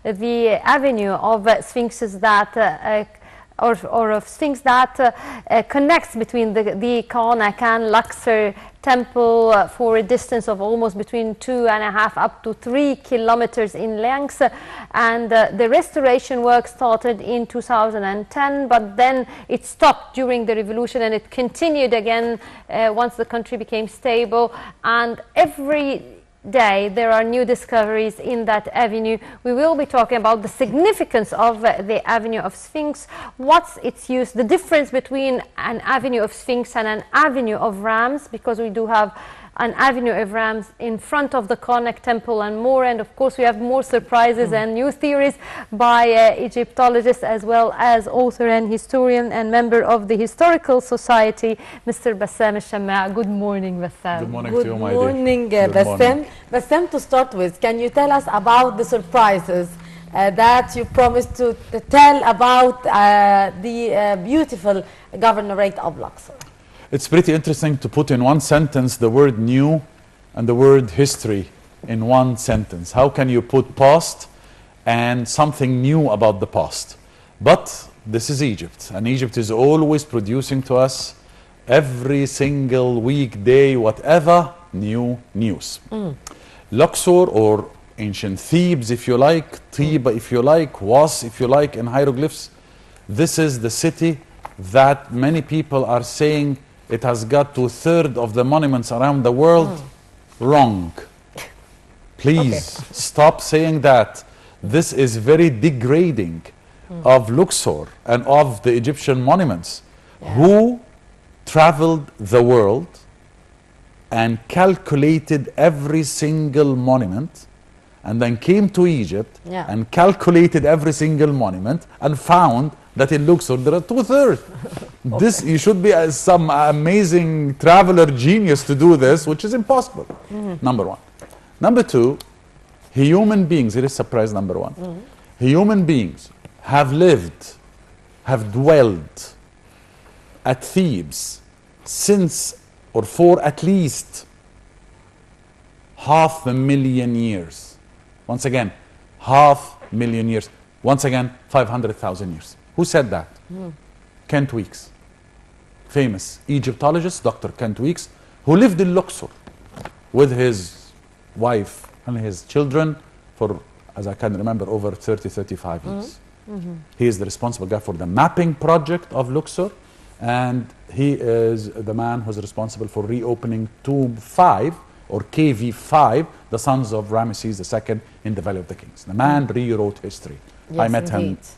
the avenue of sphinxes that or of Sphinx that connects between the Karnak and Luxor temple for a distance of almost between 2.5 up to 3 kilometers in length. And the restoration work started in 2010, but then it stopped during the revolution and it continued again once the country became stable. And every day there are new discoveries in that avenue. We will be talking about the significance of the avenue of Sphinx, what's its use, the difference between an avenue of Sphinx and an avenue of rams, because we do have an avenue of rams in front of the Karnak temple and more, and of course we have more surprises and new theories by Egyptologists as well as author and historian and member of the Historical Society, Mr. Bassam Shammaa. Good morning, Bassam. Good morning to you, my dear. Good morning, Bassam. Bassam, to start with, can you tell us about the surprises that you promised to tell about the beautiful governorate of Luxor? It's pretty interesting to put in one sentence the word new and the word history in one sentence. How can you put past and something new about the past? But this is Egypt, and Egypt is always producing to us every single weekday, whatever, new news. Luxor, or ancient Thebes if you like, Tiba if you like, Was if you like in hieroglyphs, this is the city that many people are saying it has got 2/3 of the monuments around the world. Wrong. Please stop saying that. This is very degrading of Luxor and of the Egyptian monuments. Who traveled the world and calculated every single monument and then came to Egypt and calculated every single monument and found that in Luxor there are 2/3. This, you should be some amazing traveler genius to do this, which is impossible. Number one. Number two, human beings, it is surprise number one. Human beings have lived, have dwelled at Thebes since, or for at least 500,000 years. Once again, 500,000 years. Once again, 500,000 years. Who said that? Kent Weeks, famous Egyptologist, Dr. Kent Weeks, who lived in Luxor with his wife and his children for, as I can remember, over 30, 35 years. He is the responsible guy for the mapping project of Luxor, and he is the man who's responsible for reopening Tomb 5, or KV5, the sons of Ramesses II in the Valley of the Kings. The man rewrote history. Yes,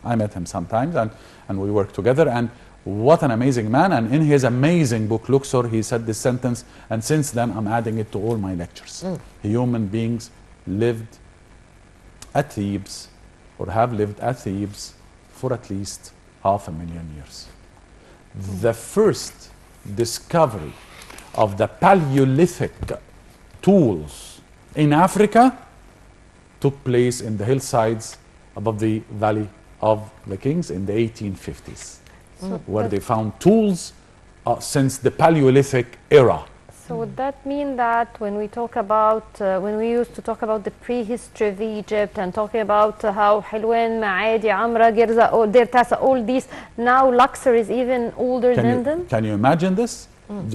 I met him sometimes, and we worked together, and what an amazing man. And in his amazing book Luxor, he said this sentence, and since then I'm adding it to all my lectures. Human beings lived at Thebes, or have lived at Thebes, for at least 500,000 years. The first discovery of the Paleolithic tools in Africa took place in the hillsides above the Valley of the Kings in the 1850s, where they found tools since the Paleolithic era. So would that mean that when we talk about, when we used to talk about the prehistory of Egypt and talking about how Hilwan, Ma'adi, Amra, Girza, Deir Tasa, all these, now Luxor is even older than them? Can you imagine this?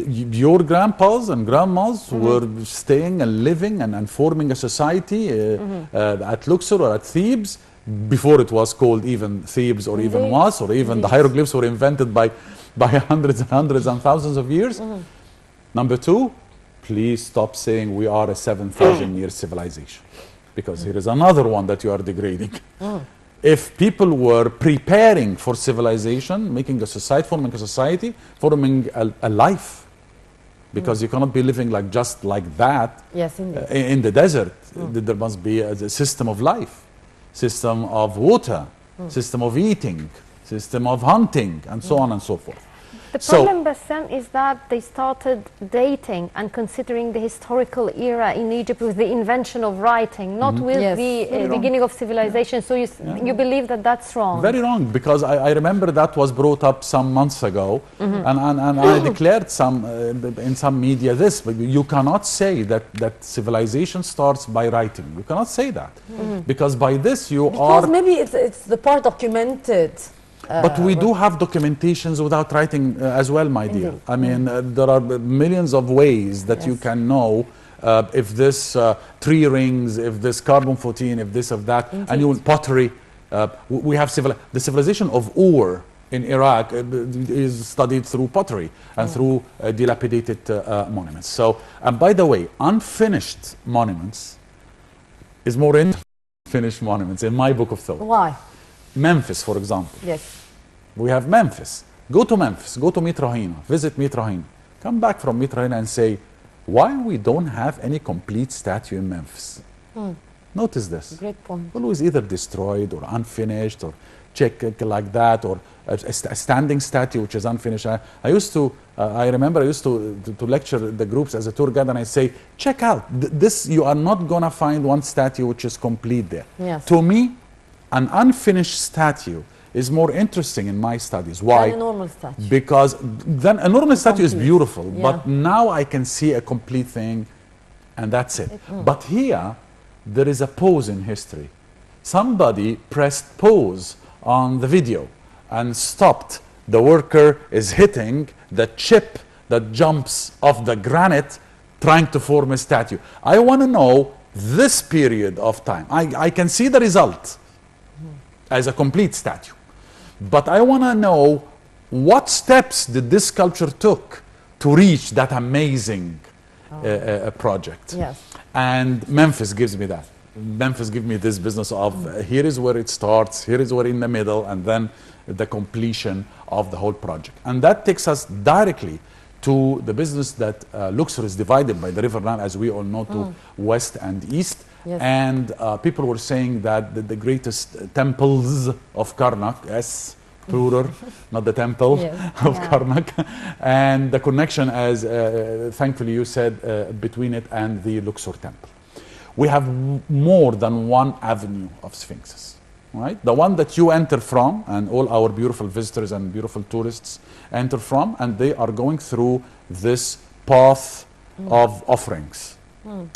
Your grandpas and grandmas were staying and living and forming a society at Luxor or at Thebes before it was called even Thebes or even Was, or even the hieroglyphs were invented by hundreds and hundreds and thousands of years. Number two, please stop saying we are a 7,000-year civilization, because here is another one that you are degrading. If people were preparing for civilization, making a society, forming a society, forming a life, because you cannot be living like just like that in the desert. There must be a system of life, system of water, system of eating, system of hunting, and so on and so forth. The So- problem, Bassam, is that they started dating and considering the historical era in Egypt with the invention of writing, not with Yes. the Very wrong. beginning of civilization. So you believe that that's wrong? Very wrong, because I remember that was brought up some months ago, and I declared in some media this, but you cannot say that civilization starts by writing. You cannot say that, because by this you Because are... maybe it's the part documented. But we do have documentations without writing as well, my dear. Indeed. I mean, there are millions of ways that you Yes. can know if this tree rings, if this carbon-14, if this, of that, and you will pottery. We have the civilization of Ur in Iraq is studied through pottery and through dilapidated monuments. So, and by the way, unfinished monuments is more interesting than finished monuments in my book of thought. Why? Memphis, for example. Yes. We have Memphis. Go to Memphis, go to Mitrahina, visit Mitrahina. Come back from Mitrahina and say, why we don't have any complete statue in Memphis? Notice this. Great point. Always either destroyed or unfinished or check like that, or a standing statue which is unfinished. I remember I used to lecture the groups as a tour guide, and I say, check out, this, you are not gonna find one statue which is complete there. Yes. To me, an unfinished statue is more interesting in my studies. Why? And a normal statue. Because then a normal statue is Complete. beautiful, Yeah. but now I can see a complete thing, and that's it. But here, there is a pause in history. Somebody pressed pause on the video and stopped. The worker is hitting the chip that jumps off the granite, trying to form a statue. I want to know this period of time. I can see the result as a complete statue, but I want to know what steps did this sculpture took to reach that amazing project. Yes. And Memphis gives me that. Memphis gives me this business of here is where it starts, here is where in the middle, and then the completion of the whole project. And that takes us directly to the business that Luxor is divided by the River Nile, as we all know, to west and east. Yes. And people were saying that the greatest temples of Karnak, yes, plural, not the temple Yes. of Yeah. Karnak, and the connection, as thankfully you said, between it and the Luxor temple. We have more than one avenue of sphinxes, right? The one that you enter from, and all our beautiful visitors and beautiful tourists enter from, and they are going through this path of offerings,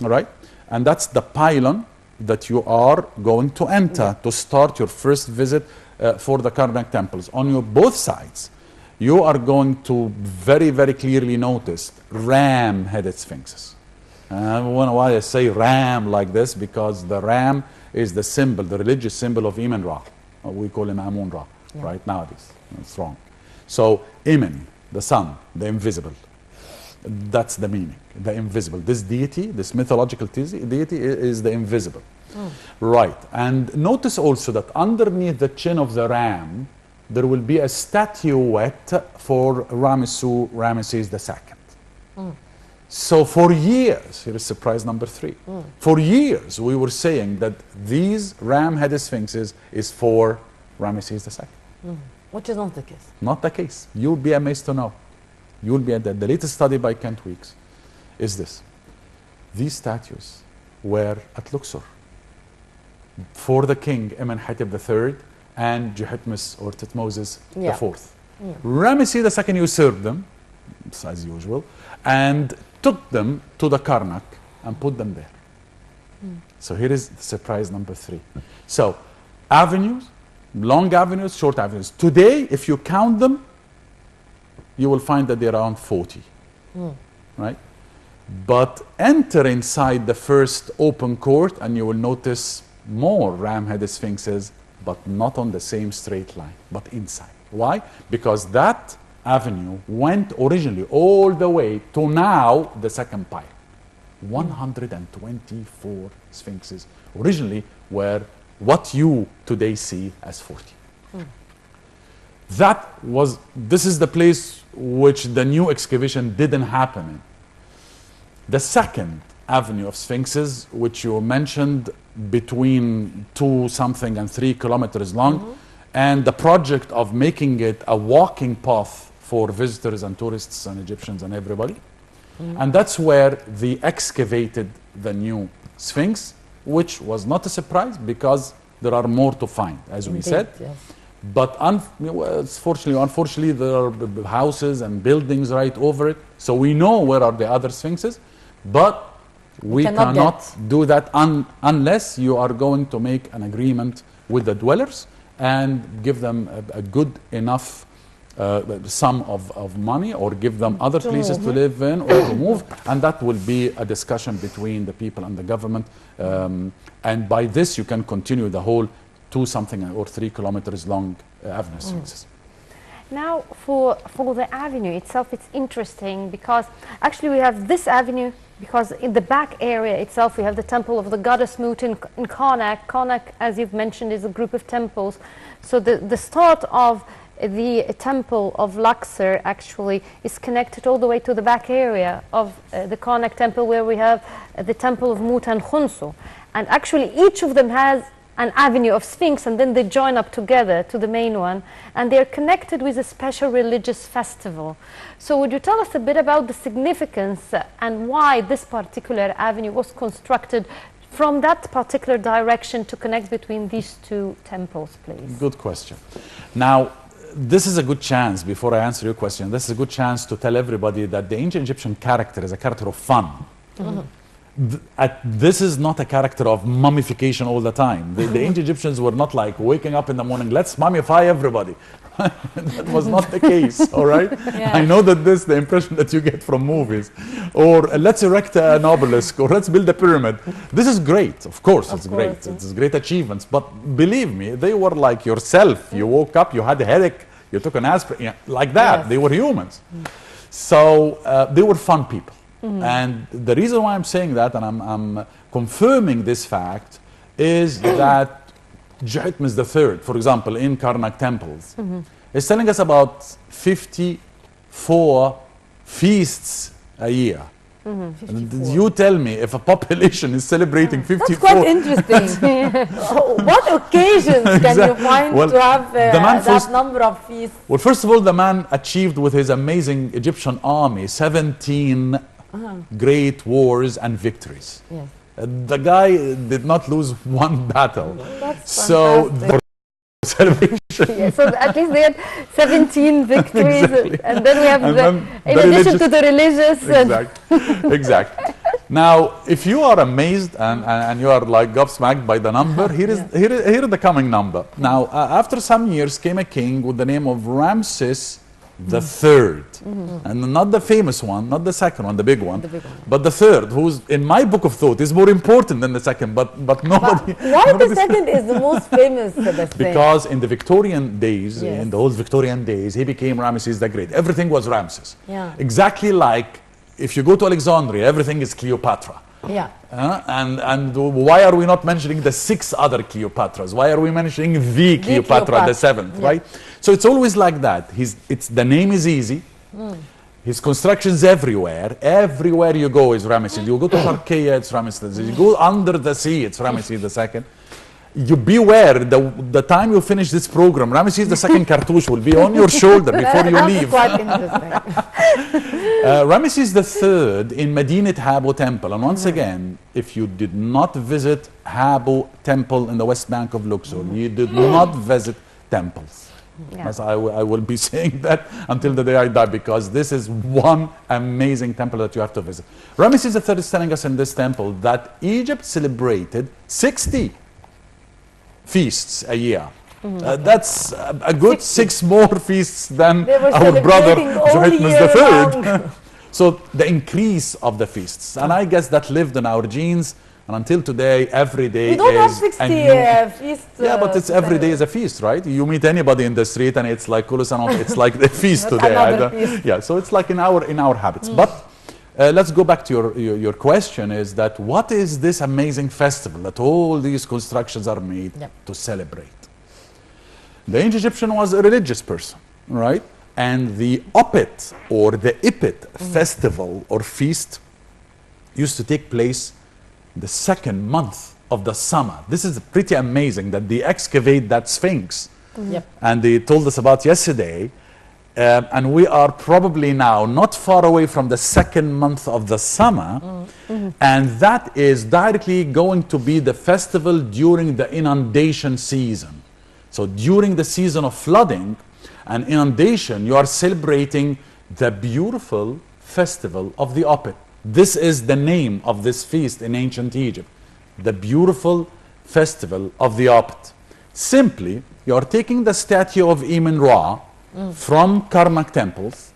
right? And that's the pylon that you are going to enter to start your first visit for the Karnak temples. On your both sides, you are going to very, very clearly notice ram-headed sphinxes. Why I say ram like this, because the ram is the symbol, the religious symbol of Iman Ra. We call him Amun Ra right nowadays. It's wrong. So Iman, the sun, the invisible. That's the meaning, the invisible. This deity, this mythological deity is the invisible. Right. And notice also that underneath the chin of the ram, there will be a statuette for Ramesses II. So for years, here is surprise number 3. For years, we were saying that these ram-headed sphinxes is for Ramesses II. Which is not the case. Not the case. You'll be amazed to know. You'll be at the latest study by Kent Weeks is this. These statues were at Luxor for the king Amenhotep III and Jehoiakim or Thutmoses IV. Ramesses II usurped them, as usual, and took them to the Karnak and put them there. So here is surprise number 3. So avenues, long avenues, short avenues. Today, if you count them, you will find that they're around 40, right? But enter inside the first open court and you will notice more ram-headed sphinxes, but not on the same straight line, but inside. Why? Because that avenue went originally all the way to now the second pile. 124 sphinxes originally were what you today see as 40. This is the place which the new excavation didn't happen in. The second avenue of sphinxes, which you mentioned, between 2 something and 3 kilometers long, and the project of making it a walking path for visitors and tourists and Egyptians and everybody. And that's where they excavated the new Sphinx, which was not a surprise because there are more to find, as we said. Yes. But unfortunately, there are houses and buildings right over it. So we know where are the other Sphinxes, but we cannot do that unless you are going to make an agreement with the dwellers and give them a good enough sum of money, or give them other places to live in or to move, and that will be a discussion between the people and the government, and by this you can continue the whole 2 something or 3 kilometers long avenue Sphinxes. Now for the avenue itself, it's interesting because actually we have this avenue because in the back area itself we have the temple of the goddess Mut in Karnak. Karnak, as you've mentioned, is a group of temples. So the start of the temple of Luxor actually is connected all the way to the back area of the Karnak temple, where we have the temple of Mut and Khunsu. And actually each of them has an avenue of Sphinx, and then they join up together to the main one, and they're connected with a special religious festival. So would you tell us a bit about the significance and why this particular avenue was constructed from that particular direction to connect between these 2 temples, please? Good question. Now, this is a good chance, before I answer your question, this is a good chance to tell everybody that the ancient Egyptian character is a character of fun. This is not a character of mummification all the time. The ancient Egyptians were not like waking up in the morning, let's mummify everybody. That was not the case, all right? Yeah. I know that this is the impression that you get from movies. Or let's erect an obelisk, or let's build a pyramid. This is great, of course, it's great. It's great achievements. But believe me, they were like yourself. You woke up, you had a headache, you took an aspirin, like that. Yes. They were humans. So they were fun people. And the reason why I'm saying that, and I'm confirming this fact, is that Jahitmes III, for example, in Karnak temples, is telling us about 54 feasts a year. You tell me, if a population is celebrating 54... That's quite interesting. What occasions can you find to have that number of feasts? Well, first of all, the man achieved with his amazing Egyptian army 17 great wars and victories. Yes. The guy did not lose one battle. That's so the celebration. Yeah, so at least they had 17 victories. Exactly. And then we have in addition to the religious. Exactly. Now, if you are amazed and you are like gobsmacked by the number, here is the coming number. Now, after some years came a king with the name of Ramses the third, and not the famous one, not the second one, the big one, but the third, who's in my book of thought is more important than the second, but nobody. Why the second is the most famous? Because in the Victorian days, in the old Victorian days, he became Ramesses the Great. Everything was Ramses. Yeah. Exactly like if you go to Alexandria, everything is Cleopatra. Yeah. And why are we not mentioning the 6 other Cleopatras? Why are we mentioning the Cleopatra, the 7th, right? So it's always like that. The name is easy. His constructions everywhere. Everywhere you go is Ramesses. You go to Turkey, it's Ramesses. You go under the sea, it's Ramesses II. You beware, the time you finish this program, Ramesses II cartouche will be on your shoulder before you leave. Quite interesting. Ramesses III in Medinat Habu Temple, and once again, if you did not visit Habu Temple in the West Bank of Luxor, you did not visit temples. Yeah. As I will be saying that until the day I die, because this is one amazing temple that you have to visit. Ramesses III is telling us in this temple that Egypt celebrated 60 feasts a year. That's a good 6 more feasts than our brother Jahitmes III. So the increase of the feasts, and I guess that lived in our genes, and until today, every day we don't is have 60 feasts. Yeah, but it's every day is a feast, right? You meet anybody in the street, and it's like it's like the feast today. Yeah, so it's like in our habits. But let's go back to your question, is that what is this amazing festival that all these constructions are made to celebrate? The ancient Egyptian was a religious person, right? And the Opet or the Ipit festival or feast used to take place the 2nd month of the summer. This is pretty amazing that they excavate that Sphinx. And they told us about yesterday. And we are probably now not far away from the second month of the summer, and that is directly going to be the festival during the inundation season. So during the season of flooding and inundation, you are celebrating the beautiful festival of the Opet. This is the name of this feast in ancient Egypt, the beautiful festival of the Opet. Simply, you are taking the statue of Emin Ra from Karnak temples,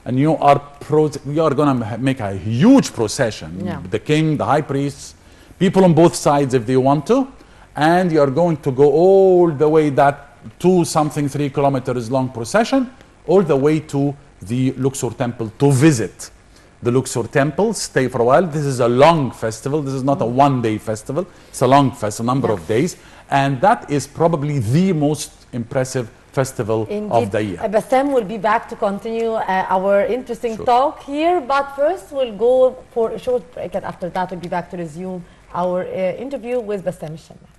and you are going to make a huge procession. Yeah. The king, the high priests, people on both sides if they want to, and you are going to go all the way that 3 kilometers long procession, all the way to the Luxor temple to visit the Luxor temple, stay for a while. This is a long festival. This is not a one-day festival. It's a long festival, number of days, and that is probably the most impressive festival of the year. Bassam will be back to continue our interesting talk here, but first we'll go for a short break, and after that we'll be back to resume our interview with Bassam Shammaa.